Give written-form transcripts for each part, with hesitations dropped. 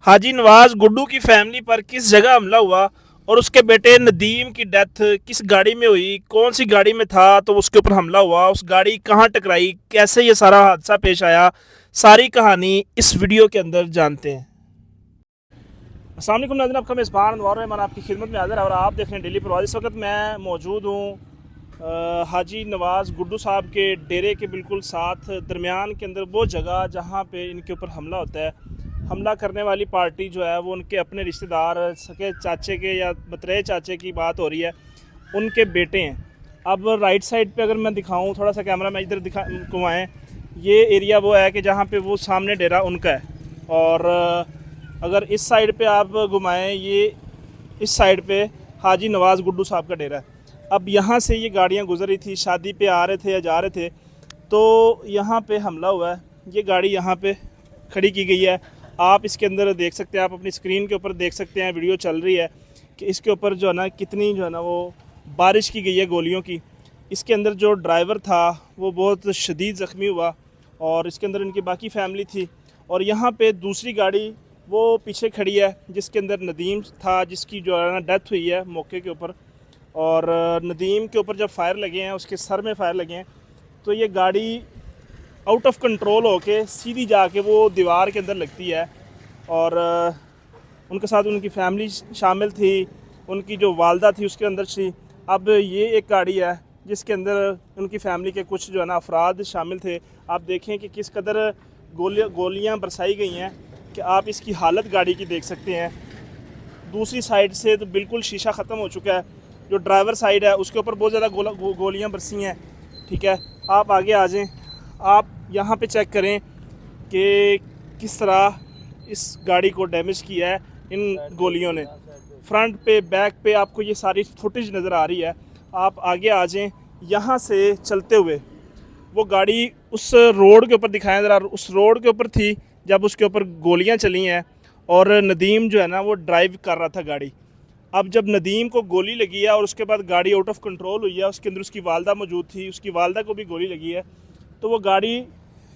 हाजी नवाज गुड्डू की फैमिली पर किस जगह हमला हुआ और उसके बेटे नदीम की डेथ किस गाड़ी में हुई, कौन सी गाड़ी में था तो उसके ऊपर हमला हुआ, उस गाड़ी कहाँ टकराई, कैसे ये सारा हादसा पेश आया, सारी कहानी इस वीडियो के अंदर जानते हैं। अस्सलाम वालेकुम नाज़रीन, आपका मेज़बान अनवार रहमान आपकी खिदमत में हाज़िर है और आप देख रहे हैं डेली प्रवास। इस वक्त मैं मौजूद हूँ हाजी नवाज़ गुड्डू साहब के डेरे के बिल्कुल साथ दरमियान के अंदर, वो जगह जहाँ पे इनके ऊपर हमला होता है। हमला करने वाली पार्टी जो है वो उनके अपने रिश्तेदार, सके चाचे के या मतरेय चाचे की बात हो रही है, उनके बेटे हैं। अब राइट साइड पे अगर मैं दिखाऊं, थोड़ा सा कैमरा मैं इधर दिखा घुमाएँ, ये एरिया वो है कि जहाँ पे वो सामने डेरा उनका है। और अगर इस साइड पे आप घुमाएं, ये इस साइड पे हाजी नवाज़ गुड्डू साहब का डेरा है। अब यहाँ से ये गाड़ियाँ गुजर रही थी, शादी पे आ रहे थे या जा रहे थे, तो यहाँ पे हमला हुआ है। ये गाड़ी यहाँ पे खड़ी की गई है, आप इसके अंदर देख सकते हैं, आप अपनी स्क्रीन के ऊपर देख सकते हैं, वीडियो चल रही है कि इसके ऊपर जो है ना कितनी जो है ना वो बारिश की गई है गोलियों की। इसके अंदर जो ड्राइवर था वो बहुत शदीद ज़ख्मी हुआ और इसके अंदर इनकी बाकी फैमिली थी। और यहाँ पे दूसरी गाड़ी वो पीछे खड़ी है जिसके अंदर नदीम था, जिसकी जो है ना डेथ हुई है मौके के ऊपर। और नदीम के ऊपर जब फायर लगे हैं, उसके सर में फायर लगे हैं, तो ये गाड़ी आउट ऑफ कंट्रोल होके सीधी जाके वो दीवार के अंदर लगती है। और उनके साथ उनकी फैमिली शामिल थी, उनकी जो वालदा थी उसके अंदर थी। अब ये एक गाड़ी है जिसके अंदर उनकी फैमिली के कुछ जो है ना अफराद शामिल थे। आप देखें कि किस कदर गोलियाँ बरसाई गई हैं कि आप इसकी हालत गाड़ी की देख सकते हैं। दूसरी साइड से तो बिल्कुल शीशा ख़त्म हो चुका है। जो ड्राइवर साइड है उसके ऊपर बहुत ज़्यादा गोलियाँ बरसी हैं। ठीक है, आप आगे आ जाएं, आप यहाँ पे चेक करें कि किस तरह इस गाड़ी को डैमेज किया है इन गोलियों ने। फ्रंट पे, बैक पे आपको ये सारी फुटेज नज़र आ रही है। आप आगे आ जाएं, यहाँ से चलते हुए वो गाड़ी उस रोड के ऊपर दिखाया ज़रा, उस रोड के ऊपर थी जब उसके ऊपर गोलियां चली हैं और नदीम जो है ना वो ड्राइव कर रहा था गाड़ी। अब जब नदीम को गोली लगी है और उसके बाद गाड़ी आउट ऑफ कंट्रोल हुई है, उसके अंदर उसकी वालदा मौजूद थी, उसकी वालदा को भी गोली लगी है, तो वो गाड़ी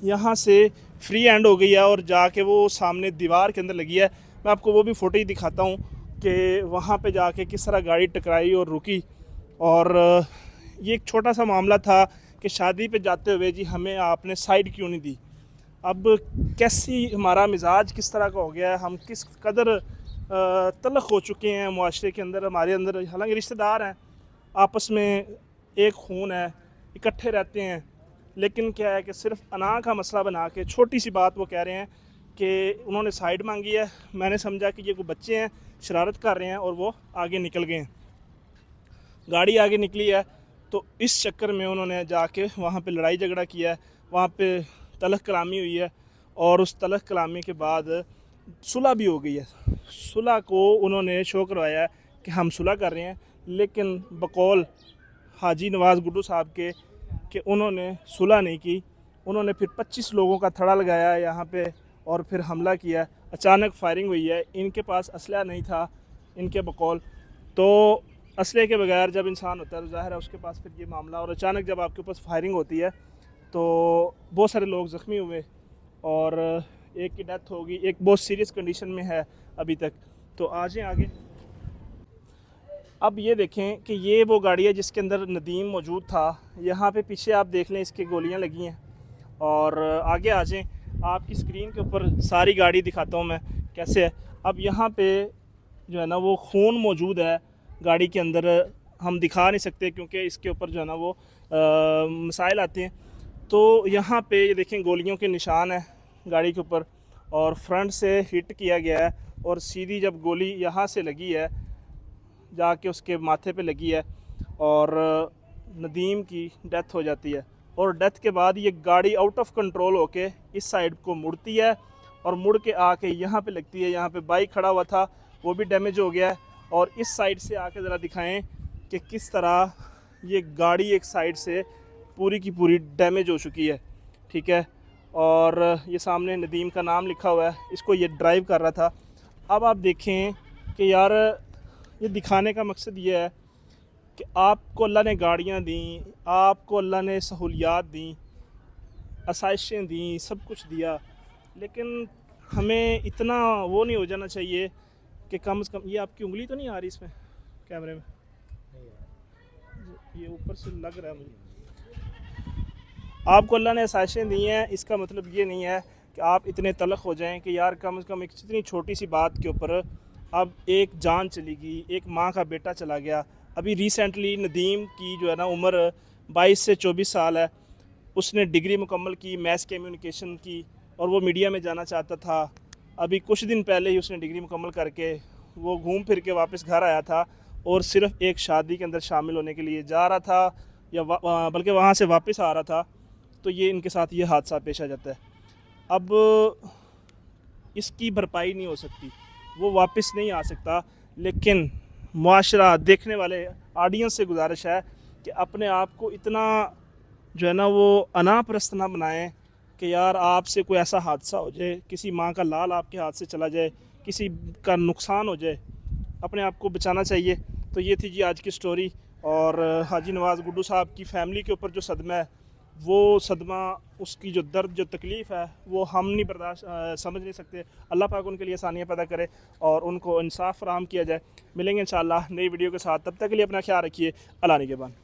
यहाँ से फ्री हैंड हो गई है और जाके वो सामने दीवार के अंदर लगी है। मैं आपको वो भी फ़ोटो दिखाता हूँ कि वहाँ पे जाके किस तरह गाड़ी टकराई और रुकी। और ये एक छोटा सा मामला था कि शादी पे जाते हुए जी हमें आपने साइड क्यों नहीं दी। अब कैसी हमारा मिजाज किस तरह का हो गया है, हम किस कदर तलख हो चुके हैं मुआशरे के अंदर, हमारे अंदर। हालांकि रिश्तेदार हैं, आपस में एक खून है, इकट्ठे रहते हैं, लेकिन क्या है कि सिर्फ अना का मसला बना के छोटी सी बात वो कह रहे हैं कि उन्होंने साइड मांगी है। मैंने समझा कि ये कोई बच्चे हैं, शरारत कर रहे हैं और वो आगे निकल गए हैं। गाड़ी आगे निकली है तो इस चक्कर में उन्होंने जाके वहाँ पे लड़ाई झगड़ा किया है, वहाँ पे तलख कलामी हुई है और उस तलख कलामी के बाद सुलह भी हो गई है। सुलह को उन्होंने शो करवाया है कि हम सुलह कर रहे हैं, लेकिन बकौल हाजी नवाज़ गुड्डू साहब के कि उन्होंने सुलह नहीं की। उन्होंने फिर 25 लोगों का थड़ा लगाया है यहाँ पे और फिर हमला किया। अचानक फायरिंग हुई है, इनके पास असला नहीं था इनके बकौल। तो असले के बगैर जब इंसान होता है तो ज़ाहिर है उसके पास फिर ये मामला, और अचानक जब आपके पास फायरिंग होती है तो बहुत सारे लोग ज़ख्मी हुए और एक की डेथ होगी, एक बहुत सीरियस कंडीशन में है अभी तक। तो आ जाएं आगे। अब ये देखें कि ये वो गाड़ी है जिसके अंदर नदीम मौजूद था। यहाँ पे पीछे आप देख लें इसकी गोलियाँ लगी हैं। और आगे आ जाएं, आपकी स्क्रीन के ऊपर सारी गाड़ी दिखाता हूँ मैं कैसे है। अब यहाँ पे जो है ना वो खून मौजूद है गाड़ी के अंदर, हम दिखा नहीं सकते क्योंकि इसके ऊपर जो है ना वो मसाइल आते हैं। तो यहाँ पे ये देखें गोलियों के निशान है गाड़ी के ऊपर और फ्रंट से हिट किया गया है और सीधी जब गोली यहाँ से लगी है जाके उसके माथे पे लगी है और नदीम की डेथ हो जाती है। और डेथ के बाद ये गाड़ी आउट ऑफ कंट्रोल होके इस साइड को मुड़ती है और मुड़ के आके यहाँ पे लगती है। यहाँ पे बाइक खड़ा हुआ था वो भी डैमेज हो गया है। और इस साइड से आके ज़रा दिखाएं कि किस तरह ये गाड़ी एक साइड से पूरी की पूरी डैमेज हो चुकी है। ठीक है, और ये सामने नदीम का नाम लिखा हुआ है, इसको ये ड्राइव कर रहा था। अब आप देखें कि यार ये दिखाने का मकसद ये है कि आपको अल्लाह ने गाड़ियाँ दी, आपको अल्लाह ने सहूलियात दी, आसाइशें दी, सब कुछ दिया, लेकिन हमें इतना वो नहीं हो जाना चाहिए कि कम से कम, ये आपकी उंगली तो नहीं आ रही इसमें कैमरे में, ये ऊपर से लग रहा है मुझे। आपको अल्लाह ने आसाइशें दी हैं, इसका मतलब ये नहीं है कि आप इतने तलख हो जाएं कि यार कम से कम एक इतनी छोटी सी बात के ऊपर अब एक जान चली गई, एक माँ का बेटा चला गया। अभी रिसेंटली नदीम की जो है ना उम्र 22 से 24 साल है, उसने डिग्री मुकम्मल की मैस कम्युनिकेशन की और वो मीडिया में जाना चाहता था। अभी कुछ दिन पहले ही उसने डिग्री मुकम्मल करके वो घूम फिर के वापस घर आया था और सिर्फ एक शादी के अंदर शामिल होने के लिए जा रहा था या बल्कि वहाँ से वापस आ रहा था, तो ये इनके साथ ये हादसा पेश आ जाता है। अब इसकी भरपाई नहीं हो सकती, वो वापस नहीं आ सकता, लेकिन मुआशरा देखने वाले ऑडियंस से गुजारिश है कि अपने आप को इतना जो है ना वो अनापरस्त ना बनाएं कि यार आपसे कोई ऐसा हादसा हो जाए, किसी माँ का लाल आपके हाथ से चला जाए, किसी का नुकसान हो जाए, अपने आप को बचाना चाहिए। तो ये थी जी आज की स्टोरी। और हाजी नवाज़ गुड्डू साहब की फ़ैमिली के ऊपर जो सदमा है, वो सदमा, उसकी जो दर्द, जो तकलीफ़ है, वो हम नहीं बर्दाश्त समझ नहीं सकते। अल्लाह पाक उनके लिए आसानियाँ पैदा करे और उनको इंसाफ फराहम किया जाए। मिलेंगे इंशाअल्लाह नई वीडियो के साथ, तब तक के लिए अपना ख्याल रखिए। अल्लाह निगहबान।